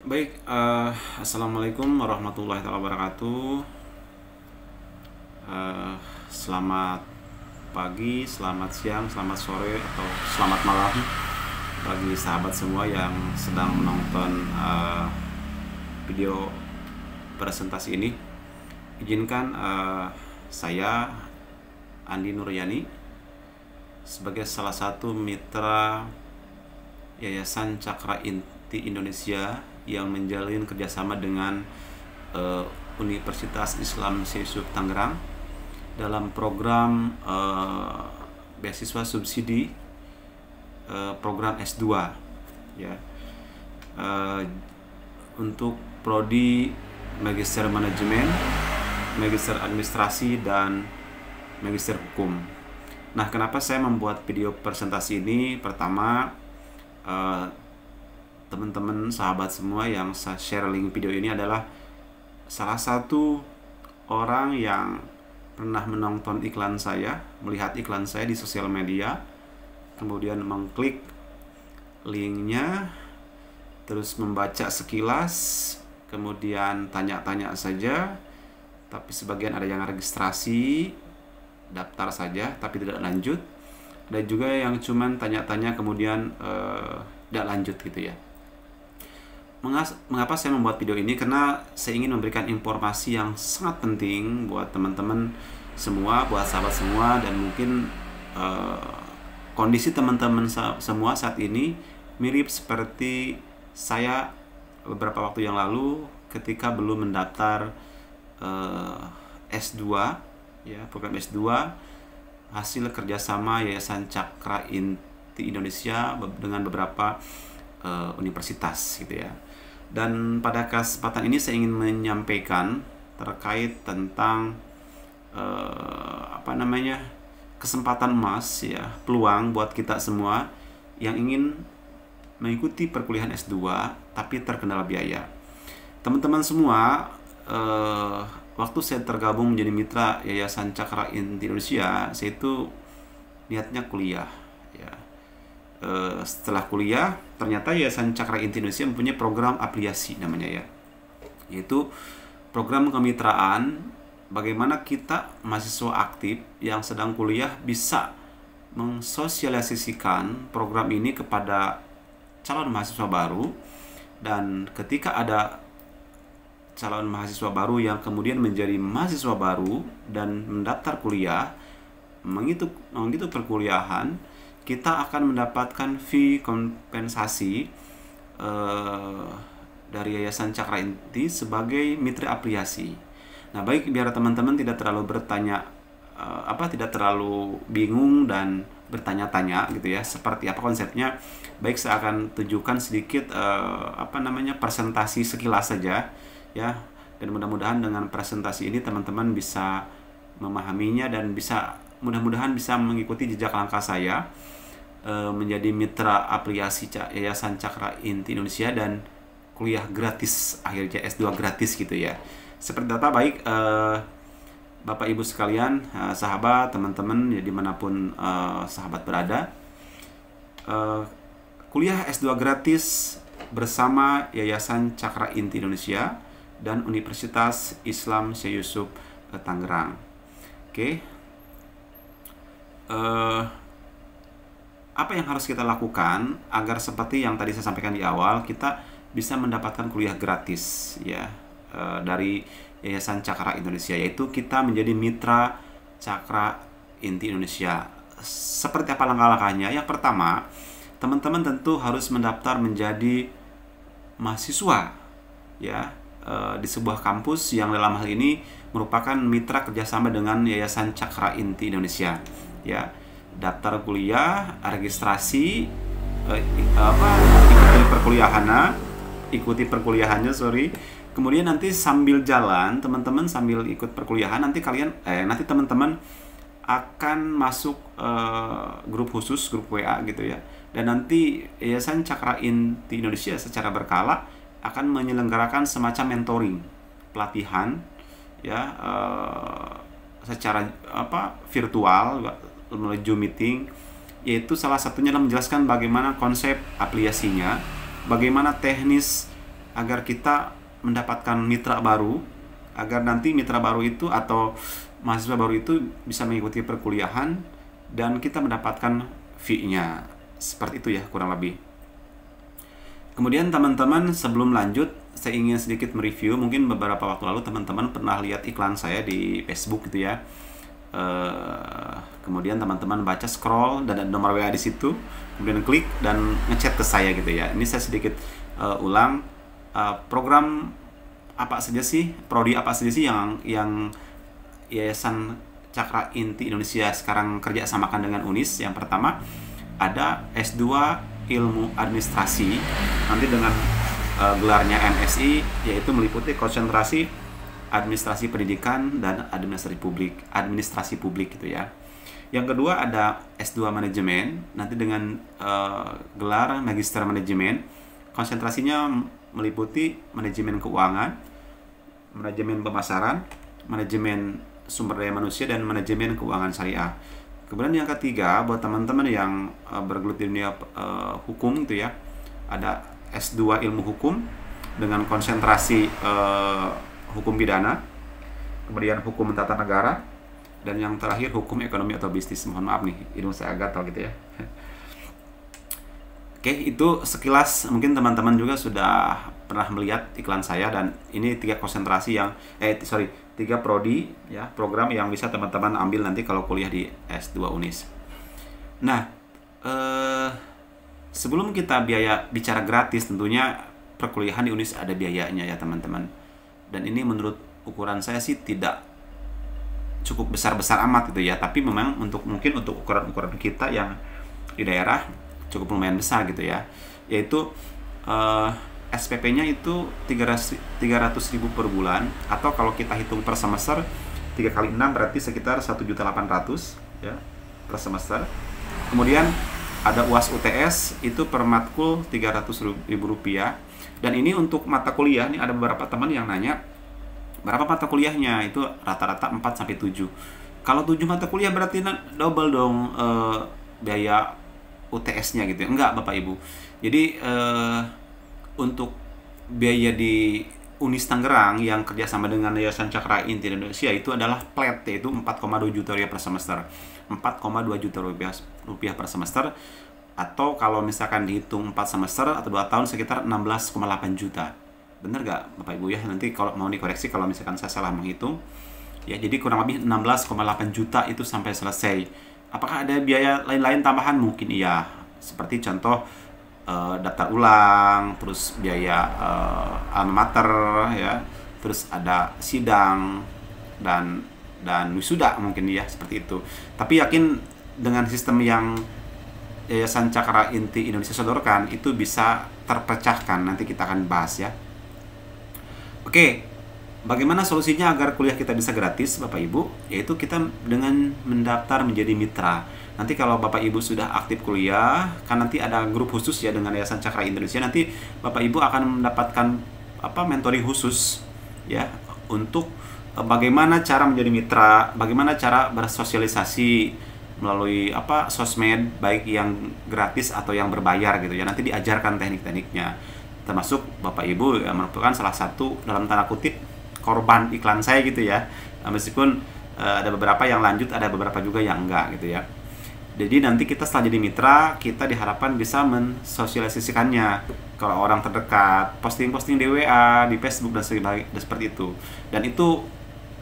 Baik, assalamualaikum warahmatullahi wabarakatuh. Eh, Selamat pagi, selamat siang, selamat sore, atau selamat malam bagi sahabat semua yang sedang menonton video presentasi ini. Izinkan saya Andi Nuryani sebagai salah satu mitra Yayasan Cakra Inti Indonesia yang menjalin kerjasama dengan Universitas Islam Syekh Yusuf Tangerang dalam program beasiswa subsidi program S2 ya, untuk prodi Magister Manajemen, Magister Administrasi, dan Magister Hukum. Nah, kenapa saya membuat video presentasi ini? Pertama, teman-teman sahabat semua yang saya share link video ini adalah salah satu orang yang pernah menonton iklan saya, melihat iklan saya di sosial media, kemudian mengklik linknya, terus membaca sekilas, kemudian tanya-tanya saja, tapi sebagian ada yang registrasi, daftar saja, tapi tidak lanjut. Dan juga yang cuman tanya-tanya kemudian tidak lanjut gitu ya. Mengapa saya membuat video ini? Karena saya ingin memberikan informasi yang sangat penting buat teman-teman semua, buat sahabat semua, dan mungkin kondisi teman-teman semua saat ini mirip seperti saya beberapa waktu yang lalu ketika belum mendaftar S2 ya, program S2 hasil kerjasama Yayasan Cakra Inti Indonesia dengan beberapa universitas gitu ya. Dan pada kesempatan ini saya ingin menyampaikan terkait tentang kesempatan emas ya, peluang buat kita semua yang ingin mengikuti perkuliahan S2 tapi terkendala biaya. Teman-teman semua, waktu saya tergabung menjadi mitra Yayasan Cakra Inti Indonesia, saya itu niatnya kuliah ya. Setelah kuliah, ternyata Yayasan Cakra Inti Indonesia mempunyai program afiliasi namanya ya, yaitu program kemitraan bagaimana kita mahasiswa aktif yang sedang kuliah bisa mensosialisasikan program ini kepada calon mahasiswa baru. Dan ketika ada calon mahasiswa baru yang kemudian menjadi mahasiswa baru dan mendaftar kuliah, mengikuti perkuliahan, kita akan mendapatkan fee kompensasi dari Yayasan Cakra Inti sebagai mitra afiliasi. Nah, baik, biar teman-teman tidak terlalu bertanya tidak terlalu bingung dan bertanya-tanya gitu ya, seperti apa konsepnya. Baik, saya akan tunjukkan sedikit presentasi sekilas saja ya, dan mudah-mudahan dengan presentasi ini teman-teman bisa memahaminya dan mudah-mudahan bisa mengikuti jejak langkah saya menjadi mitra afiliasi Yayasan Cakra Inti Indonesia dan kuliah gratis, akhirnya S2 gratis gitu ya. Seperti apa? Baik, Bapak Ibu sekalian, sahabat, teman-teman ya, dimanapun sahabat berada, kuliah S2 gratis bersama Yayasan Cakra Inti Indonesia dan Universitas Islam Syekh Yusuf Tangerang. Oke. Apa yang harus kita lakukan agar seperti yang tadi saya sampaikan di awal, kita bisa mendapatkan kuliah gratis ya dari Yayasan Cakra Indonesia, yaitu kita menjadi mitra Cakra Inti Indonesia. Seperti apa langkah-langkahnya? Yang pertama, teman-teman tentu harus mendaftar menjadi mahasiswa ya di sebuah kampus yang dalam hal ini merupakan mitra kerjasama dengan Yayasan Cakra Inti Indonesia ya. Daftar kuliah, registrasi, ikuti perkuliahannya, kemudian nanti sambil jalan, teman-teman sambil ikut perkuliahan, nanti teman-teman akan masuk grup khusus, grup WA gitu ya. Dan nanti Yayasan Cakra Inti Indonesia secara berkala akan menyelenggarakan semacam mentoring, pelatihan ya, secara virtual melalui Zoom meeting, yaitu salah satunya adalah menjelaskan bagaimana konsep aplikasinya, bagaimana teknis agar kita mendapatkan mitra baru, agar nanti mitra baru itu atau mahasiswa baru itu bisa mengikuti perkuliahan dan kita mendapatkan fee-nya. Seperti itu ya kurang lebih. Kemudian teman-teman, sebelum lanjut saya ingin sedikit mereview. Mungkin beberapa waktu lalu teman-teman pernah lihat iklan saya di Facebook gitu ya. Kemudian teman-teman baca, scroll, dan ada nomor WA di situ, kemudian klik dan ngechat ke saya gitu ya. Ini saya sedikit ulang, program apa saja sih, prodi apa saja sih yang Yayasan Cakra Inti Indonesia sekarang kerja samakan dengan UNIS. Yang pertama ada S2 Ilmu Administrasi, nanti dengan gelarnya MSI, yaitu meliputi konsentrasi administrasi pendidikan dan administrasi publik gitu ya. Yang kedua ada S2 Manajemen, nanti dengan gelar Magister Manajemen, konsentrasinya meliputi manajemen keuangan, manajemen pemasaran, manajemen sumber daya manusia, dan manajemen keuangan syariah. Kemudian yang ketiga, buat teman-teman yang bergelut di dunia hukum gitu ya, ada S2 Ilmu Hukum dengan konsentrasi hukum pidana, kemudian hukum tata negara, dan yang terakhir hukum ekonomi atau bisnis. Mohon maaf nih, hidung saya gatal gitu ya. Oke, itu sekilas. Mungkin teman-teman juga sudah pernah melihat iklan saya, dan ini 3 konsentrasi yang tiga prodi ya, program yang bisa teman-teman ambil nanti kalau kuliah di S2 UNIS. Nah, sebelum kita bicara gratis, tentunya perkuliahan di UNIS ada biayanya ya teman-teman. Dan ini menurut ukuran saya sih tidak cukup besar-besar amat gitu ya, tapi memang mungkin untuk ukuran-ukuran kita yang di daerah cukup lumayan besar gitu ya, yaitu SPP-nya itu 300.000 per bulan, atau kalau kita hitung per semester 3 kali 6 berarti sekitar 1.800.000 ya per semester. Kemudian ada UAS UTS itu per matkul Rp300.000, dan ini untuk mata kuliah. Nih ada beberapa teman yang nanya berapa mata kuliahnya, itu rata-rata 4-7. Kalau 7 mata kuliah berarti double dong biaya UTS-nya gitu ya. Enggak Bapak Ibu. Jadi untuk biaya di UNIS Tangerang yang kerjasama dengan Yayasan Cakra Inti Indonesia itu adalah flat, yaitu 4,2 juta rupiah per semester. 4,2 juta rupiah per semester, atau kalau misalkan dihitung 4 semester atau 2 tahun sekitar 16,8 juta. Bener gak Bapak Ibu ya? Nanti kalau mau dikoreksi kalau misalkan saya salah menghitung ya. Jadi kurang lebih 16,8 juta itu sampai selesai. Apakah ada biaya lain-lain tambahan? Mungkin iya, seperti contoh daftar ulang, terus biaya alma mater ya, terus ada sidang dan wisuda mungkin ya, seperti itu. Tapi yakin dengan sistem yang Yayasan Cakra Inti Indonesia sodorkan itu bisa terpecahkan, nanti kita akan bahas ya. Oke, bagaimana solusinya agar kuliah kita bisa gratis Bapak Ibu? Yaitu kita dengan mendaftar menjadi mitra. Nanti kalau Bapak Ibu sudah aktif kuliah, kan nanti ada grup khusus ya dengan Yayasan Cakra Indonesia. Nanti Bapak Ibu akan mendapatkan mentoring khusus ya, untuk bagaimana cara menjadi mitra, bagaimana cara bersosialisasi melalui sosmed, baik yang gratis atau yang berbayar gitu ya. Nanti diajarkan teknik-tekniknya. Termasuk Bapak Ibu yang merupakan salah satu dalam tanda kutip korban iklan saya gitu ya. Meskipun ada beberapa yang lanjut, ada beberapa juga yang enggak gitu ya. Jadi nanti kita setelah jadi mitra, kita diharapkan bisa mensosialisasikannya kalau orang terdekat, posting-posting di WA, di Facebook dan seperti itu. Dan itu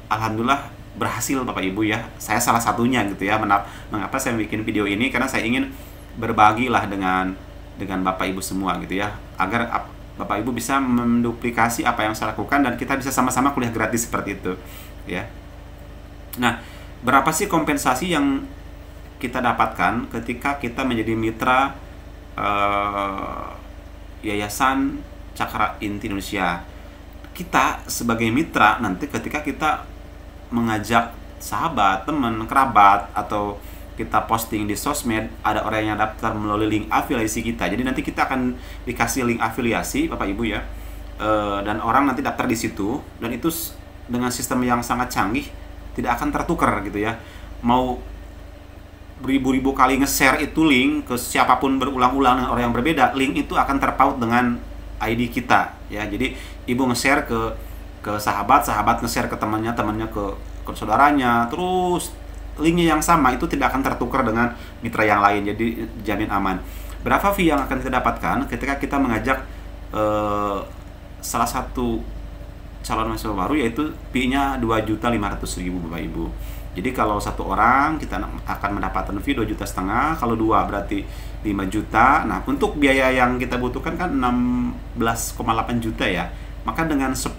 alhamdulillah berhasil Bapak Ibu ya. Saya salah satunya gitu ya. Mengapa saya bikin video ini? Karena saya ingin berbagilah dengan Bapak Ibu semua gitu ya, agar Bapak Ibu bisa menduplikasi apa yang saya lakukan dan kita bisa sama-sama kuliah gratis seperti itu ya. Nah, berapa sih kompensasi yang kita dapatkan ketika kita menjadi mitra Yayasan Cakra Inti Indonesia? Kita sebagai mitra nanti ketika kita mengajak sahabat, teman, kerabat, atau kita posting di sosmed, ada orang yang daftar melalui link afiliasi kita. Jadi nanti kita akan dikasih link afiliasi Bapak Ibu ya, dan orang nanti daftar di situ, dan itu dengan sistem yang sangat canggih, tidak akan tertukar gitu ya. Mau beribu-ribu kali nge-share itu link ke siapapun berulang-ulang dengan orang yang berbeda, link itu akan terpaut dengan ID kita ya. Jadi ibu nge-share ke sahabat, sahabat nge-share ke temannya, temannya ke saudaranya, terus linknya yang sama itu tidak akan tertukar dengan mitra yang lain, jadi jamin aman. Berapa fee yang akan kita dapatkan ketika kita mengajak salah satu calon mahasiswa baru, yaitu fee-nya 2.500.000 Bapak Ibu. Jadi kalau satu orang kita akan mendapatkan fee 2,5 juta, kalau dua berarti 5 juta. Nah, untuk biaya yang kita butuhkan kan 16,8 juta ya. Maka dengan 10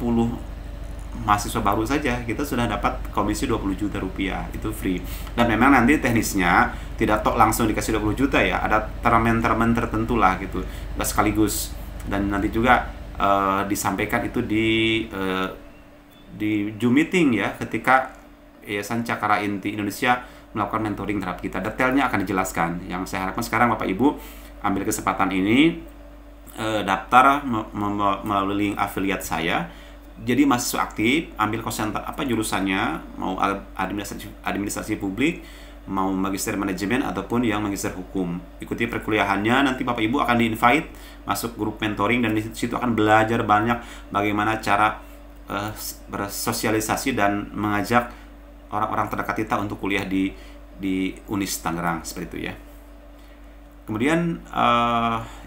mahasiswa baru saja kita sudah dapat komisi 20 juta rupiah, itu free. Dan memang nanti teknisnya tidak tok langsung dikasih 20 juta ya, ada termen-termen tertentu lah gitu, nggak sekaligus. Dan nanti juga disampaikan itu di Zoom meeting ya, ketika Yayasan Cakra Inti Indonesia melakukan mentoring terhadap kita. Detailnya akan dijelaskan. Yang saya harapkan sekarang Bapak Ibu ambil kesempatan ini, daftar melalui link afiliat saya. Jadi mahasiswa aktif, ambil jurusannya, mau administrasi publik, mau magister manajemen ataupun yang magister hukum. Ikuti perkuliahannya, nanti Bapak Ibu akan di-invite masuk grup mentoring, dan di situ akan belajar banyak bagaimana cara bersosialisasi dan mengajak orang-orang terdekat kita untuk kuliah di Unis Tangerang, seperti itu ya. Kemudian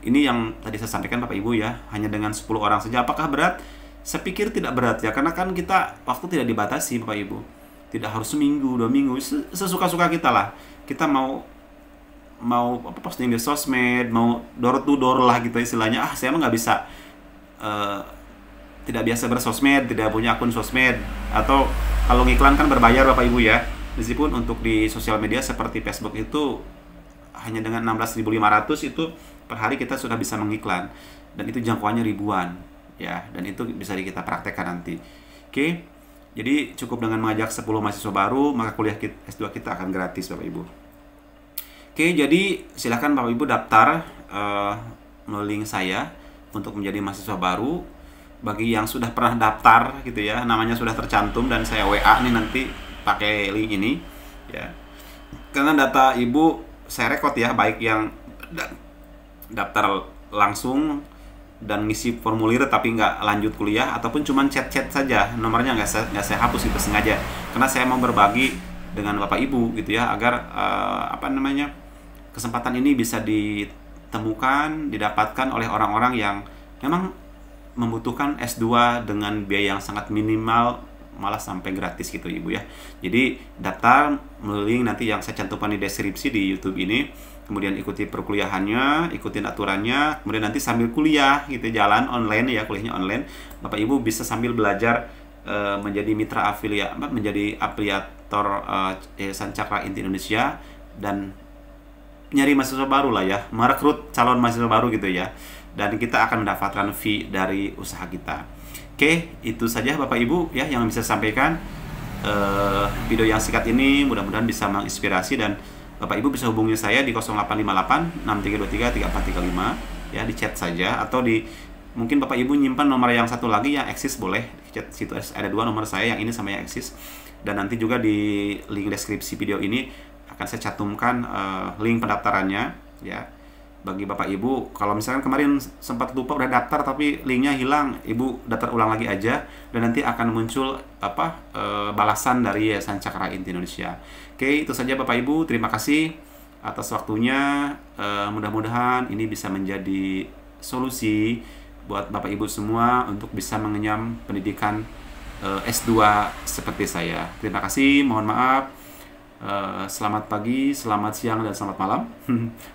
ini yang tadi saya sampaikan Bapak Ibu ya, hanya dengan 10 orang saja. Apakah berat? Saya pikir tidak berat ya, karena kan kita waktu tidak dibatasi Bapak Ibu. Tidak harus seminggu, 2 minggu, sesuka-suka kita lah. Kita mau posting di sosmed, mau door to door lah gitu istilahnya. Saya mah nggak bisa, tidak biasa bersosmed, tidak punya akun sosmed, atau kalau ngiklan kan berbayar Bapak Ibu ya. Meskipun untuk di sosial media seperti Facebook itu hanya dengan 16.500 itu per hari kita sudah bisa mengiklan, dan itu jangkauannya ribuan ya, dan itu bisa kita praktekkan nanti. Oke. Jadi cukup dengan mengajak 10 mahasiswa baru, maka kuliah S2 kita akan gratis Bapak Ibu. Oke, jadi silakan Bapak Ibu daftar melalui link saya untuk menjadi mahasiswa baru. Bagi yang sudah pernah daftar gitu ya, namanya sudah tercantum dan saya WA nih nanti pakai link ini ya. Karena data Ibu saya rekod ya, baik yang daftar langsung dan ngisi formulir tapi nggak lanjut kuliah, ataupun cuman chat-chat saja, nomornya nggak saya hapus itu sengaja, karena saya mau berbagi dengan Bapak Ibu gitu ya, agar kesempatan ini bisa ditemukan, didapatkan oleh orang-orang yang memang membutuhkan S2 dengan biaya yang sangat minimal, malah sampai gratis gitu Ibu ya. Jadi daftar melalui link nanti yang saya cantumkan di deskripsi di YouTube ini, kemudian ikuti perkuliahannya, ikutin aturannya, kemudian nanti sambil kuliah gitu, jalan online ya, kuliahnya online, Bapak Ibu bisa sambil belajar menjadi mitra afiliat, menjadi afiliator Yayasan Cakra Inti Indonesia, dan nyari mahasiswa baru lah ya, merekrut calon mahasiswa baru gitu ya, dan kita akan mendapatkan fee dari usaha kita. Oke, itu saja Bapak Ibu ya yang bisa saya sampaikan. Video yang singkat ini mudah-mudahan bisa menginspirasi, dan Bapak Ibu bisa hubungi saya di 0858 6323 3435 ya, di chat saja, atau mungkin Bapak Ibu nyimpan nomor yang satu lagi yang eksis, boleh di chat situ, ada 2 nomor saya, yang ini sama yang eksis. Dan nanti juga di link deskripsi video ini akan saya cantumkan link pendaftarannya ya. Bagi Bapak Ibu, kalau misalkan kemarin sempat lupa udah daftar tapi linknya hilang, Ibu daftar ulang lagi aja, dan nanti akan muncul balasan dari Yayasan Cakra Inti Indonesia. Oke, itu saja Bapak Ibu, terima kasih atas waktunya. Mudah-mudahan ini bisa menjadi solusi buat Bapak Ibu semua untuk bisa mengenyam pendidikan S2 seperti saya. Terima kasih, mohon maaf. Selamat pagi, selamat siang, dan selamat malam.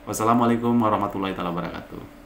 Wassalamualaikum warahmatullahi wabarakatuh.